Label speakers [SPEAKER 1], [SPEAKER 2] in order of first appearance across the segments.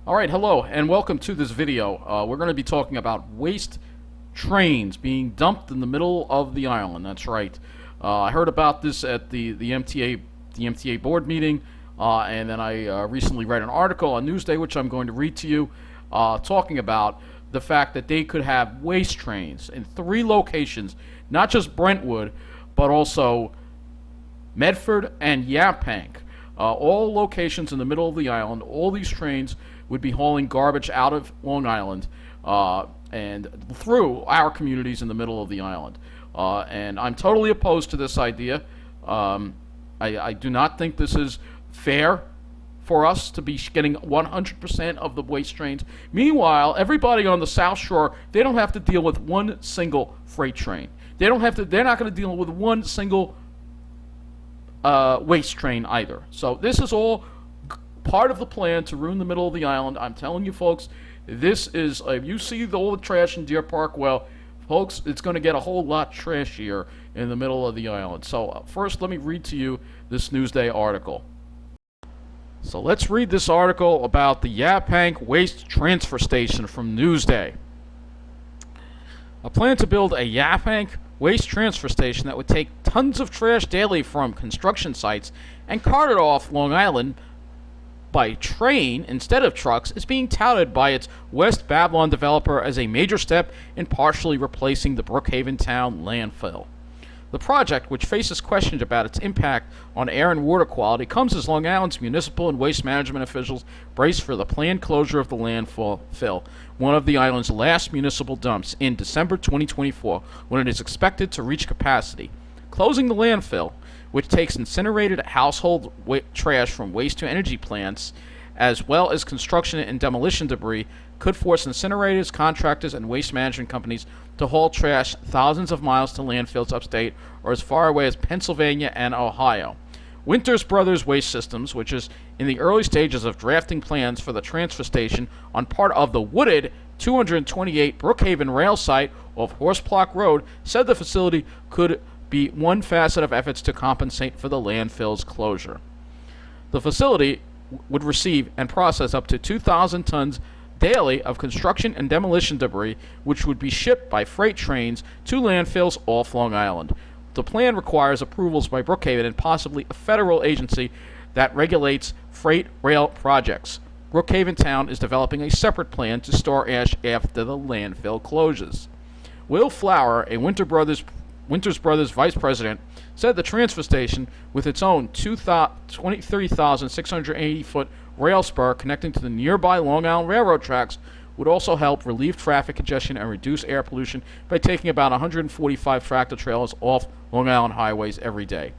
[SPEAKER 1] Alright, hello and welcome to this video. We're going to be talking about waste trains being dumped in the middle of the island. That's right. I heard about this at the MTA board meeting, and then I recently read an article on Newsday, which I'm going to read to you, talking about the fact that they could have waste trains in 3 locations, not just Brentwood, but also Medford and Yaphank. All locations in the middle of the island. All these trains would be hauling garbage out of Long Island and through our communities in the middle of the island. And I'm totally opposed to this idea. I do not think this is fair for us to be getting 100% of the waste trains. Meanwhile, everybody on the South Shore, they don't have to deal with one single freight train. They're not going to deal with one single waste train either. So this is all part of the plan to ruin the middle of the island. I'm telling you, folks, this is, you see all the trash in Deer Park, well, folks, it's going to get a whole lot trashier in the middle of the island. So first, let me read to you this Newsday article. So let's read this article about the Yaphank Waste Transfer Station from Newsday. A plan to build a Yaphank waste transfer station that would take tons of trash daily from construction sites and cart it off Long Island by train instead of trucks is being touted by its West Babylon developer as a major step in partially replacing the Brookhaven Town landfill. The project, which faces questions about its impact on air and water quality, comes as Long Island's municipal and waste management officials brace for the planned closure of the landfill, one of the island's last municipal dumps, in December 2024, when it is expected to reach capacity. Closing the landfill, which takes incinerated household trash from waste-to-energy plants, as well as construction and demolition debris, could force incinerators, contractors, and waste management companies to haul trash thousands of miles to landfills upstate or as far away as Pennsylvania and Ohio. Winters Brothers Waste Systems, which is in the early stages of drafting plans for the transfer station on part of the wooded 228 Brookhaven rail site off Horseplock Road, said the facility could be one facet of efforts to compensate for the landfill's closure. The facility would receive and process up to 2,000 tons daily of construction and demolition debris, which would be shipped by freight trains to landfills off Long Island. The plan requires approvals by Brookhaven and possibly a federal agency that regulates freight rail projects. Brookhaven Town is developing a separate plan to store ash after the landfill closes. Will Flower, a Winters Brothers vice president, said the transfer station, with its own 23,680-foot rail spur connecting to the nearby Long Island Railroad tracks, would also help relieve traffic congestion and reduce air pollution by taking about 145 tractor trailers off Long Island highways every day.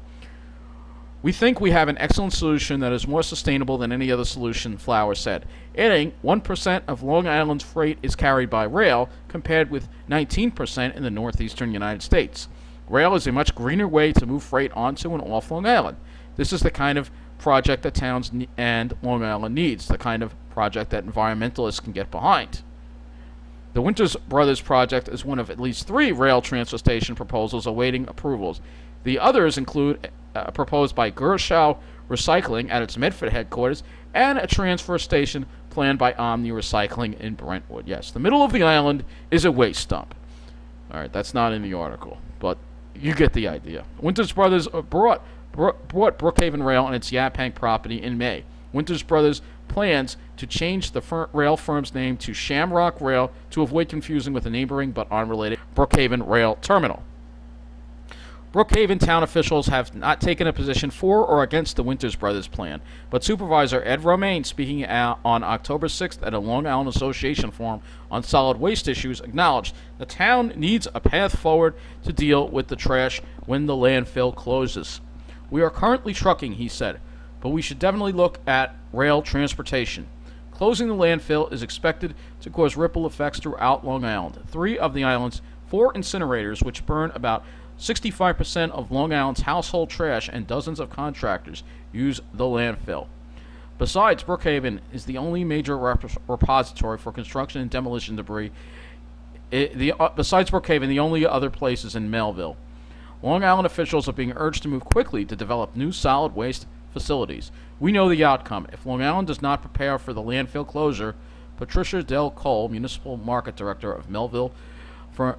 [SPEAKER 1] We think we have an excellent solution that is more sustainable than any other solution, Flower said, adding 1% of Long Island's freight is carried by rail, compared with 19% in the northeastern United States. Rail is a much greener way to move freight onto and off Long Island. This is the kind of project that towns and Long Island needs, the kind of project that environmentalists can get behind. The Winters Brothers project is one of at least 3 rail transfer station proposals awaiting approvals. The others include proposed by Gershow Recycling at its Medford headquarters and a transfer station planned by Omni Recycling in Brentwood. Yes, the middle of the island is a waste dump. All right, that's not in the article, but you get the idea. Winters Brothers brought Brookhaven Rail on its Yaphank property in May. Winters Brothers plans to change the rail firm's name to Shamrock Rail to avoid confusing with the neighboring but unrelated Brookhaven Rail Terminal. Brookhaven Town officials have not taken a position for or against the Winters Brothers plan, but Supervisor Ed Romaine, speaking on October 6th at a Long Island Association forum on solid waste issues, acknowledged the town needs a path forward to deal with the trash when the landfill closes. We are currently trucking, he said, but we should definitely look at rail transportation. Closing the landfill is expected to cause ripple effects throughout Long Island. 3 of the island's 4 incinerators, which burn about 65% of Long Island's household trash, and dozens of contractors use the landfill. Besides, Brookhaven is the only major repository for construction and demolition debris. Besides Brookhaven, the only other place is in Melville. Long Island officials are being urged to move quickly to develop new solid waste facilities. We know the outcome. If Long Island does not prepare for the landfill closure, Patricia Del Cole, Municipal Market Director of Melville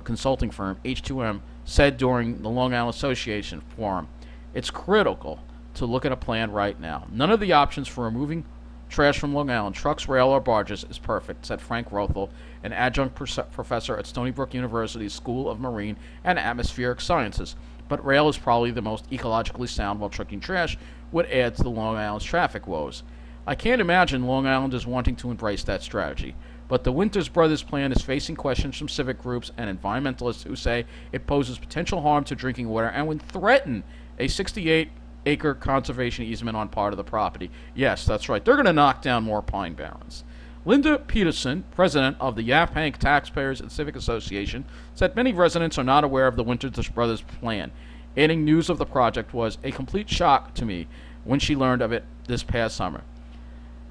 [SPEAKER 1] consulting firm H2M, said during the Long Island Association Forum, it's critical to look at a plan right now. None of the options for removing trash from Long Island, trucks, rail, or barges, is perfect, said Frank Rothel, an adjunct professor at Stony Brook University's School of Marine and Atmospheric Sciences. But rail is probably the most ecologically sound, while trucking trash would add to the Long Island's traffic woes. I can't imagine Long Island is wanting to embrace that strategy. But the Winters Brothers plan is facing questions from civic groups and environmentalists who say it poses potential harm to drinking water and would threaten a 68-acre conservation easement on part of the property. Yes, that's right. They're going to knock down more Pine Barrens. Linda Peterson, president of the Yaphank Taxpayers and Civic Association, said many residents are not aware of the Winters Brothers plan. Adding news of the project was a complete shock to me when she learned of it this past summer.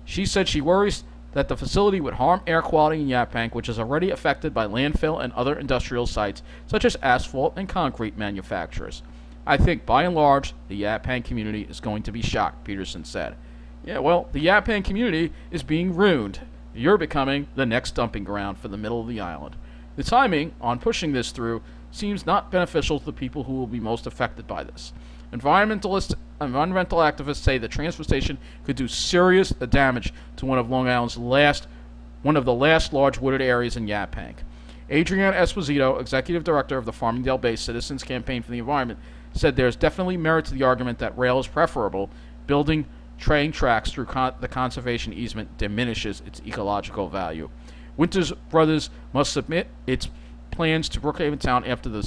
[SPEAKER 1] She said she worries that the facility would harm air quality in Yaphank, which is already affected by landfill and other industrial sites, such as asphalt and concrete manufacturers. I think, by and large, the Yaphank community is going to be shocked, Peterson said. Yeah, well, the Yaphank community is being ruined. You're becoming the next dumping ground for the middle of the island. The timing on pushing this through seems not beneficial to the people who will be most affected by this. Environmental activists say the transfer station could do serious damage to one of the last large wooded areas in Yaphank. Adrienne Esposito, executive director of the Farmingdale-based Citizens Campaign for the Environment, said there's definitely merit to the argument that rail is preferable. Building train tracks through the conservation easement diminishes its ecological value. Winters Brothers must submit its plans to Brookhaven Town after the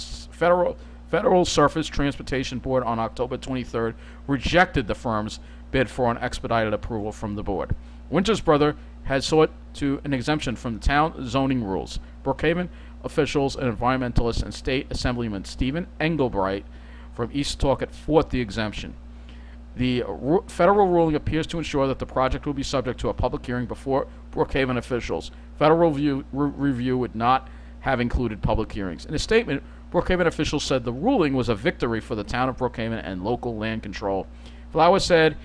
[SPEAKER 1] Federal Surface Transportation Board on October 23rd rejected the firm's bid for an expedited approval from the board. Winters Brother had sought an exemption from the town zoning rules. Brookhaven officials and environmentalists and State Assemblyman Stephen Engelbright from East Talcott fought the exemption. The federal ruling appears to ensure that the project will be subject to a public hearing before Brookhaven officials. Federal review would not have included public hearings. In a statement, Brookhaven officials said the ruling was a victory for the town of Brookhaven and local land control. Flowers said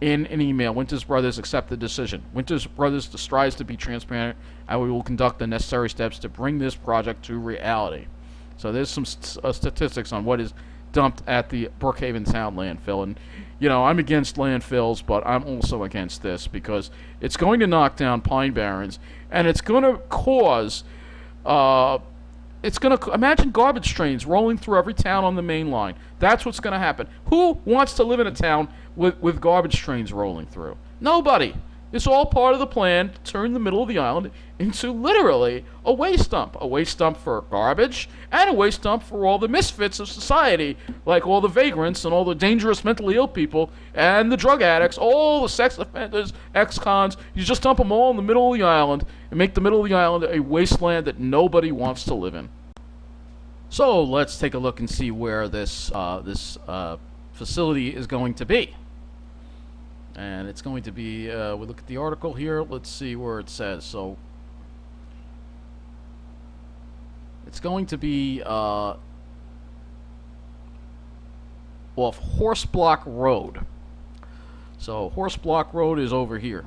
[SPEAKER 1] in an email, Winters Brothers accept the decision. Winters Brothers strives to be transparent, and we will conduct the necessary steps to bring this project to reality. So there's some statistics on what is dumped at the Brookhaven Town landfill. And, you know, I'm against landfills, but I'm also against this because it's going to knock down Pine Barrens, and it's going to cause... imagine garbage trains rolling through every town on the main line. That's what's going to happen. Who wants to live in a town with garbage trains rolling through? Nobody. It's all part of the plan to turn the middle of the island into literally a waste dump. A waste dump for garbage and a waste dump for all the misfits of society, like all the vagrants and all the dangerous mentally ill people and the drug addicts, all the sex offenders, ex-cons. You just dump them all in the middle of the island and make the middle of the island a wasteland that nobody wants to live in. So let's take a look and see where this facility is going to be. And it's going to be, we look at the article here, let's see where it says. So it's going to be off Horseblock Road. So Horseblock Road is over here.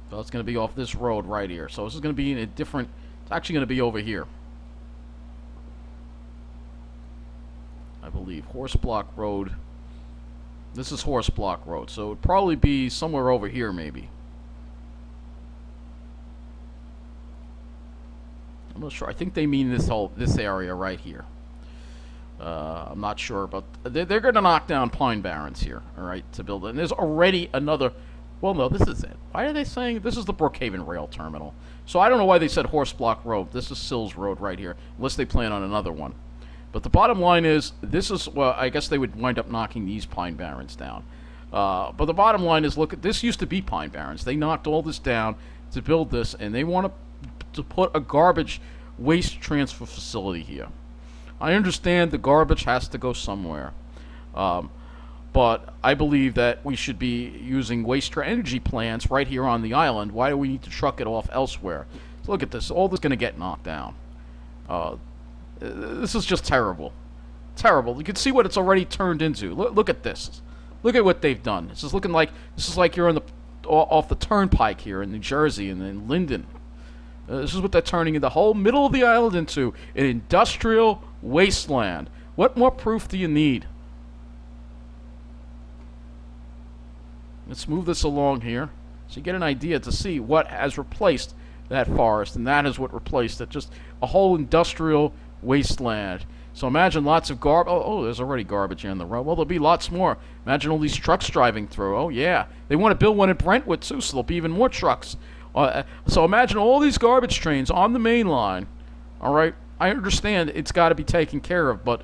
[SPEAKER 1] So it's going to be off this road right here. So this is going to be in a different, it's actually going to be over here, I believe. Horseblock Road. This is Horseblock Road, so it would probably be somewhere over here, maybe. I'm not sure. I think they mean this area right here. I'm not sure, but they're going to knock down Pine Barrens here, all right, to build it. And there's already another. Well, no, this is it. Why are they saying this is the Brookhaven Rail Terminal? So I don't know why they said Horseblock Road. This is Sills Road right here, unless they plan on another one. But the bottom line is, this is, well, I guess they would wind up knocking these Pine Barrens down. But the bottom line is, look, this used to be Pine Barrens. They knocked all this down to build this, and they want to put a garbage waste transfer facility here. I understand the garbage has to go somewhere. But I believe that we should be using waste-to-energy plants right here on the island. Why do we need to truck it off elsewhere? So look at this. All this is going to get knocked down. This is just terrible. Terrible. You can see what it's already turned into. Look at this. Look at what they've done. This is like you're on the off the turnpike here in New Jersey and in Linden. This is what they're turning the whole middle of the island into, an industrial wasteland. What more proof do you need? Let's move this along here so you get an idea to see what has replaced that forest, and that is what replaced it. Just a whole industrial wasteland. So imagine lots of garbage. Oh, there's already garbage here on the road. Well, there'll be lots more. Imagine all these trucks driving through. Oh, yeah. They want to build one in Brentwood, too, so there'll be even more trucks. So imagine all these garbage trains on the main line. All right? I understand it's got to be taken care of, but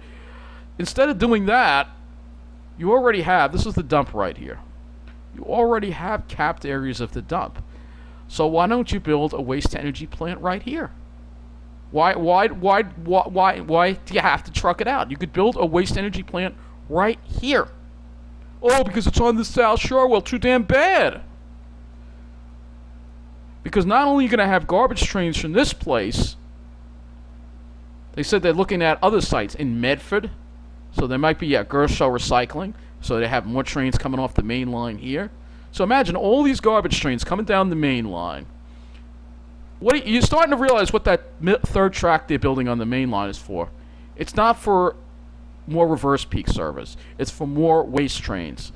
[SPEAKER 1] instead of doing that, you already have, this is the dump right here. You already have capped areas of the dump. So why don't you build a waste energy plant right here? Why do you have to truck it out? You could build a waste energy plant right here. Oh, because it's on the South Shore? Well, too damn bad. Because not only are you going to have garbage trains from this place, they said they're looking at other sites in Medford. So there might be Gershow Recycling. So they have more trains coming off the main line here. So imagine all these garbage trains coming down the main line. You're starting to realize what that third track they're building on the main line is for. It's not for more reverse peak service. It's for more waste trains.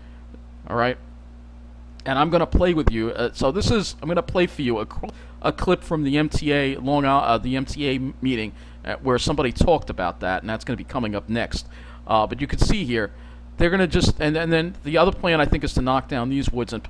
[SPEAKER 1] All right? And I'm going to play with you. I'm going to play for you a clip from the MTA the MTA meeting where somebody talked about that, and that's going to be coming up next. But you can see here, they're going to just, and then the other plan I think is to knock down these woods and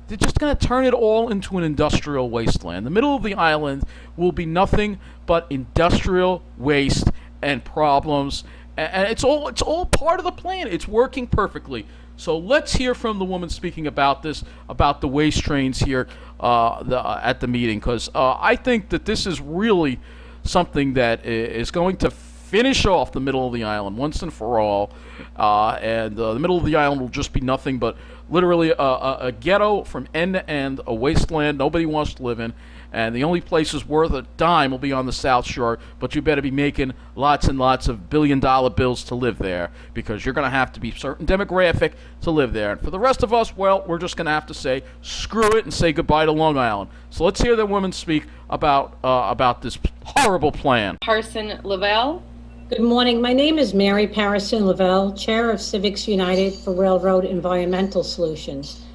[SPEAKER 1] they're just going to turn it all into an industrial wasteland. The middle of the island will be nothing but industrial waste and problems, and it's all part of the plan. It's working perfectly. So let's hear from the woman speaking about this, about the waste trains here at the meeting, because I think that this is really something that is going to finish off the middle of the island once and for all, and the middle of the island will just be nothing but literally a ghetto from end to end, a wasteland nobody wants to live in, and the only places worth a dime will be on the South Shore, but you better be making lots and lots of billion-dollar bills to live there, because you're going to have to be certain demographic to live there. And for the rest of us, well, we're just going to have to say screw it and say goodbye to Long Island. So let's hear the women speak about this horrible plan.
[SPEAKER 2] Parson Lavelle.
[SPEAKER 3] Good morning. My name is Mary Parison Lavelle, Chair of Civics United for Railroad Environmental Solutions.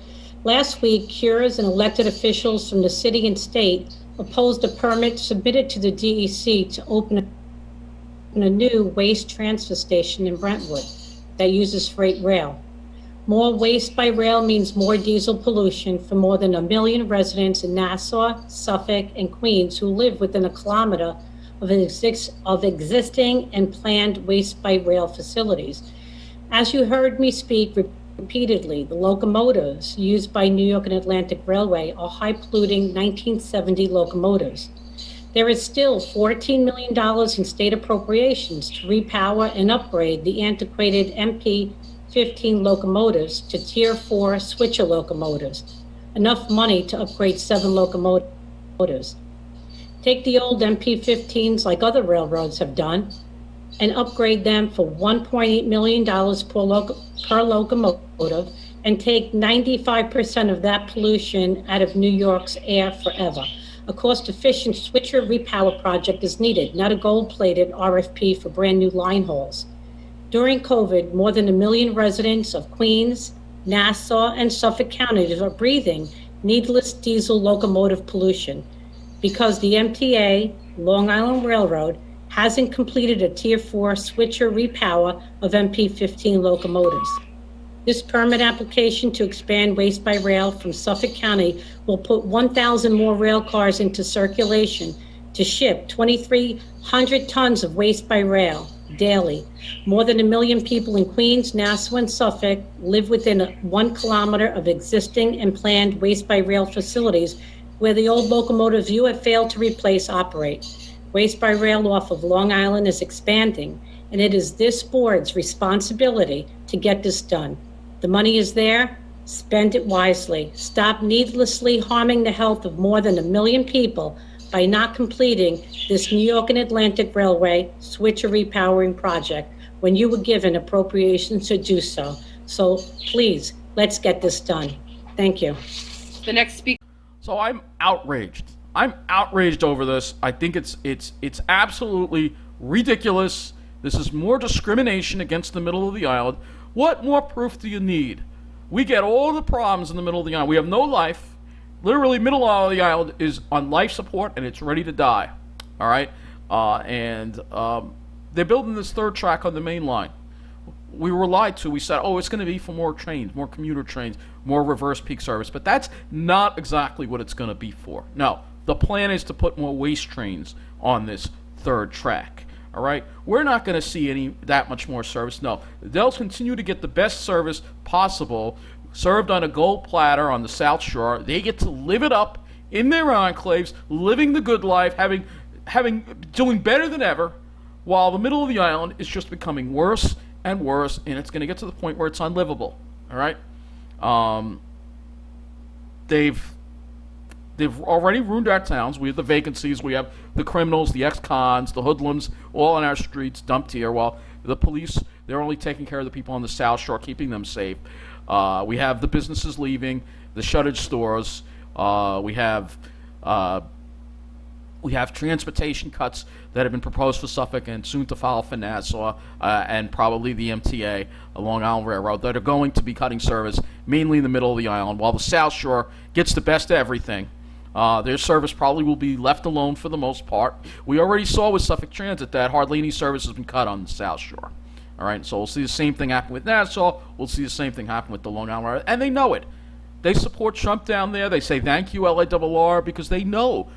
[SPEAKER 3] Last week, cures and elected officials from the city and state opposed a permit submitted to the DEC to open a new waste transfer station in Brentwood that uses freight rail. More waste by rail means more diesel pollution for more than 1 million residents in Nassau, Suffolk, and Queens who live within a kilometer of existing and planned waste by rail facilities. As you heard me speak repeatedly, the locomotives used by New York and Atlantic Railway are high-polluting 1970 locomotives. There is still $14 million in state appropriations to repower and upgrade the antiquated MP-15 locomotives to Tier 4 switcher locomotives, enough money to upgrade 7 locomotives. Take the old MP-15s like other railroads have done and upgrade them for $1.8 million per locomotive and take 95% of that pollution out of New York's air forever. A cost-efficient switcher repower project is needed, not a gold-plated RFP for brand new line hauls. During COVID, more than 1 million residents of Queens, Nassau, and Suffolk counties are breathing needless diesel locomotive pollution, because the MTA, Long Island Railroad, hasn't completed a Tier 4 switcher repower of MP-15 locomotives. This permit application to expand waste by rail from Suffolk County will put 1,000 more rail cars into circulation to ship 2,300 tons of waste by rail daily. More than 1 million people in Queens, Nassau, and Suffolk live within 1 kilometer of existing and planned waste by rail facilities where the old locomotives you have failed to replace operate. Waste by rail off of Long Island is expanding, and it is this board's responsibility to get this done. The money is there, spend it wisely. Stop needlessly harming the health of more than 1 million people by not completing this New York and Atlantic Railway switcher repowering project when you were given appropriations to do so. So please, Let's get this done. Thank you.
[SPEAKER 2] The next speaker.
[SPEAKER 1] So I'm outraged. I'm outraged over this. I think it's absolutely ridiculous. This is more discrimination against the middle of the island. What more proof do you need? We get all the problems in the middle of the island. We have no life. Literally, middle of the island is on life support and it's ready to die. All right, they're building this third track on the main line. We were lied to. We said, oh, it's going to be for more trains, more commuter trains, more reverse peak service. But that's not exactly what it's going to be for. No, the plan is to put more waste trains on this third track. All right, we're not going to see that much more service. No, they'll continue to get the best service possible, served on a gold platter on the South Shore. They get to live it up in their enclaves, living the good life, doing better than ever, while the middle of the island is just becoming worse and worse, and it's going to get to the point where it's unlivable. All right, they've already ruined our towns. We have the vacancies, we have the criminals, the ex-cons, the hoodlums, all on our streets, dumped here, while the police, they're only taking care of the people on the South Shore, keeping them safe. We have the businesses leaving, the shuttered stores. We have transportation cuts that have been proposed for Suffolk and soon to follow for Nassau and probably the MTA, Long Island Railroad, that are going to be cutting service mainly in the middle of the island, while the South Shore gets the best of everything. Their service probably will be left alone for the most part. We already saw with Suffolk Transit that hardly any service has been cut on the South Shore. All right, so we'll see the same thing happen with Nassau. We'll see the same thing happen with the Long Island Railroad, and they know it. They support Trump down there. They say thank you, LIRR, because they know,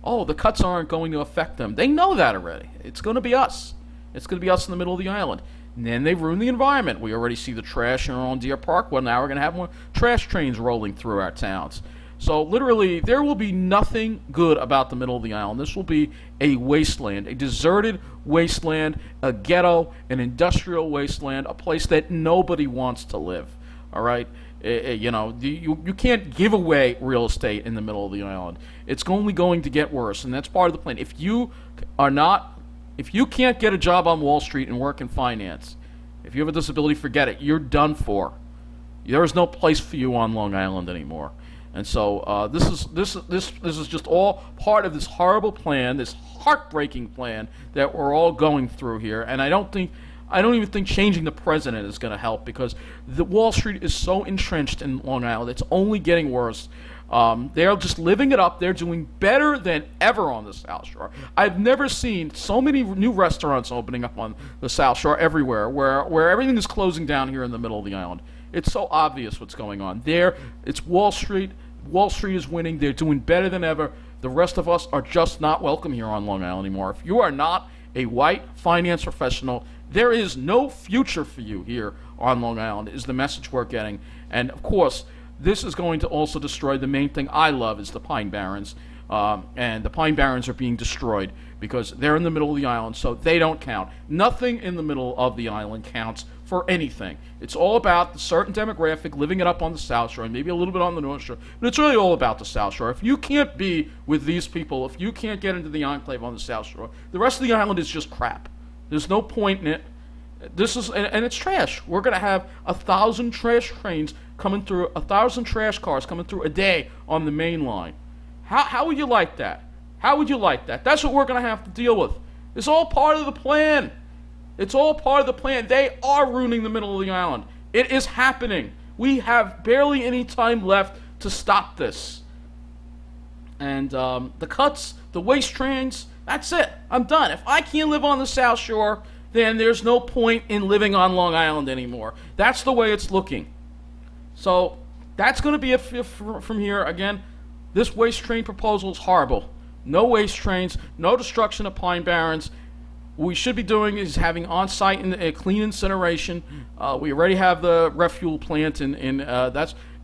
[SPEAKER 1] oh, the cuts aren't going to affect them. They know that already. It's going to be us. It's going to be us in the middle of the island. And then they've ruined the environment. We already see the trash in our own Deer Park. Well, now we're going to have more trash trains rolling through our towns. So literally, there will be nothing good about the middle of the island. This will be a wasteland, a deserted wasteland, a ghetto, an industrial wasteland, a place that nobody wants to live. All right? You can't give away real estate in the middle of the island. It's only going to get worse, and that's part of the plan. If you can't get a job on Wall Street and work in finance, if you have a disability, forget it. You're done for. There is no place for you on Long Island anymore. And so this is just all part of this horrible plan, this heartbreaking plan that we're all going through here. And I don't even think changing the president is going to help, because the Wall Street is so entrenched in Long Island. It's only getting worse. They're just living it up. They're doing better than ever on the South Shore. I've never seen so many new restaurants opening up on the South Shore everywhere, where everything is closing down here in the middle of the island. It's so obvious what's going on. It's Wall Street. Wall Street is winning. They're doing better than ever. The rest of us are just not welcome here on Long Island anymore. If you are not a white finance professional, there is no future for you here on Long Island, is the message we're getting. And, of course, this is going to also destroy the main thing I love, is the Pine Barrens. And the Pine Barrens are being destroyed because they're in the middle of the island, so they don't count. Nothing in the middle of the island counts for anything. It's all about the certain demographic living it up on the South Shore and maybe a little bit on the North Shore, but it's really all about the South Shore. If you can't be with these people, if you can't get into the enclave on the South Shore, the rest of the island is just crap. There's no point in it. And it's trash. We're going to have 1,000 trash trains coming through, 1,000 trash cars coming through a day on the main line. How would you like that? How would you like that? That's what we're going to have to deal with. It's all part of the plan. It's all part of the plan. They are ruining the middle of the island. It is happening. We have barely any time left to stop this. And the cuts, the waste trains, that's it. I'm done. If I can't live on the South Shore, then there's no point in living on Long Island anymore. That's the way it's looking. So that's going to be it from here. Again, this waste train proposal is horrible. No waste trains, no destruction of Pine Barrens. What we should be doing is having on-site clean incineration. We already have the refuel plant and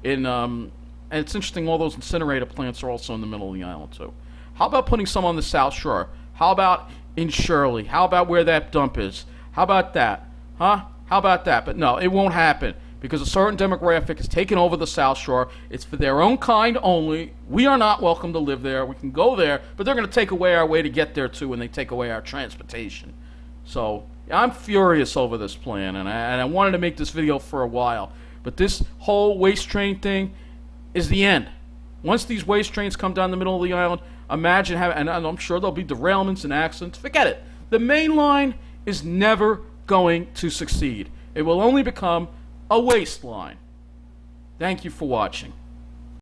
[SPEAKER 1] it's interesting, all those incinerator plants are also in the middle of the island too. How about putting some on the South Shore? How about in Shirley? How about where that dump is? How about that? Huh? How about that? But no, it won't happen, because a certain demographic has taken over the South Shore. It's for their own kind only. We are not welcome to live there. We can go there, but they're going to take away our way to get there too, and they take away our transportation. So I'm furious over this plan, and I wanted to make this video for a while. But this whole waste train thing is the end. Once these waste trains come down the middle of the island, imagine having, and I'm sure there'll be derailments and accidents. Forget it. The main line is never going to succeed. It will only become a waste line. Thank you for watching.